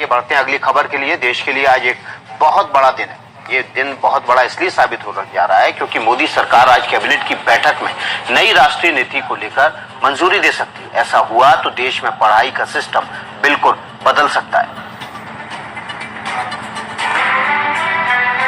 बढ़ते हैं अगली खबर के लिए। देश के लिए आज एक बहुत बड़ा दिन है। ये दिन बहुत बड़ा इसलिए साबित हो जा रहा है क्योंकि मोदी सरकार आज कैबिनेट की बैठक में नई राष्ट्रीय नीति को लेकर मंजूरी दे सकती है। ऐसा हुआ तो देश में पढ़ाई का सिस्टम बिल्कुल बदल सकता है।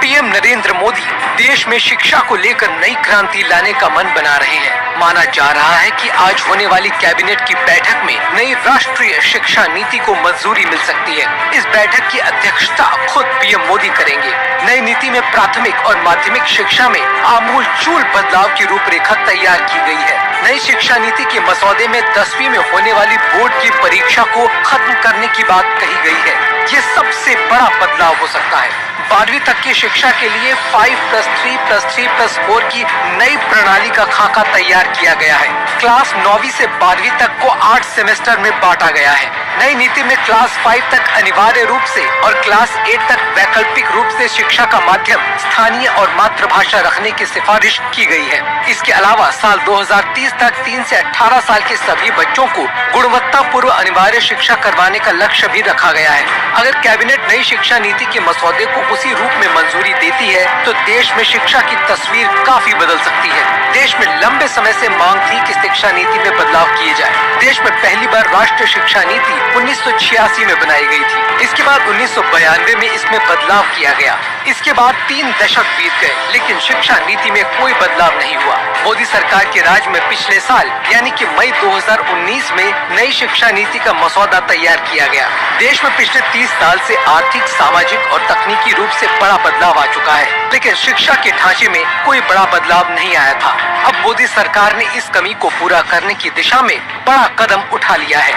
पीएम नरेंद्र मोदी देश में शिक्षा को लेकर नई क्रांति लाने का मन बना रहे हैं। माना जा रहा है कि आज होने वाली कैबिनेट की बैठक में नई राष्ट्रीय शिक्षा नीति को मंजूरी मिल सकती है। इस बैठक की अध्यक्षता खुद पीएम मोदी करेंगे। नई नीति में प्राथमिक और माध्यमिक शिक्षा में आमूलचूल बदलाव की रूपरेखा तैयार की गई है। नई शिक्षा नीति के मसौदे में 10वीं में होने वाली बोर्ड की परीक्षा को खत्म करने की बात कही गई है। ये सबसे बड़ा बदलाव हो सकता है। 12वीं तक की शिक्षा के लिए 5+3+3+4 की नई प्रणाली का खाका तैयार किया गया है। क्लास 9वीं से 12वीं तक को 8 सेमेस्टर में बांटा गया है। नई नीति में क्लास 5 तक अनिवार्य रूप से और क्लास 8 तक वैकल्पिक रूप से शिक्षा का माध्यम स्थानीय और मातृभाषा रखने की सिफारिश की गई है। इसके अलावा साल 2030 तक 3 से 18 साल के सभी बच्चों को गुणवत्तापूर्ण अनिवार्य शिक्षा करवाने का लक्ष्य भी रखा गया है। अगर कैबिनेट नई शिक्षा नीति के मसौदे को उसी रूप में मंजूरी देती है तो देश में शिक्षा की तस्वीर काफी बदल सकती है। देश में लंबे समय से मांग थी कि शिक्षा नीति में बदलाव किए जाए। देश में पहली बार राष्ट्रीय शिक्षा नीति 1986 में बनाई गई थी। इसके बाद 1992 में इसमें बदलाव किया गया। इसके बाद 3 दशक बीत गए, लेकिन शिक्षा नीति में कोई बदलाव नहीं हुआ। मोदी सरकार के राज में पिछले साल यानी कि मई 2019 में नई शिक्षा नीति का मसौदा तैयार किया गया। देश में पिछले 30 साल से आर्थिक, सामाजिक और तकनीकी रूप से बड़ा बदलाव आ चुका है, लेकिन शिक्षा के ढांचे में कोई बड़ा बदलाव नहीं आया था। अब मोदी सरकार ने इस कमी को पूरा करने की दिशा में बड़ा कदम उठा लिया है।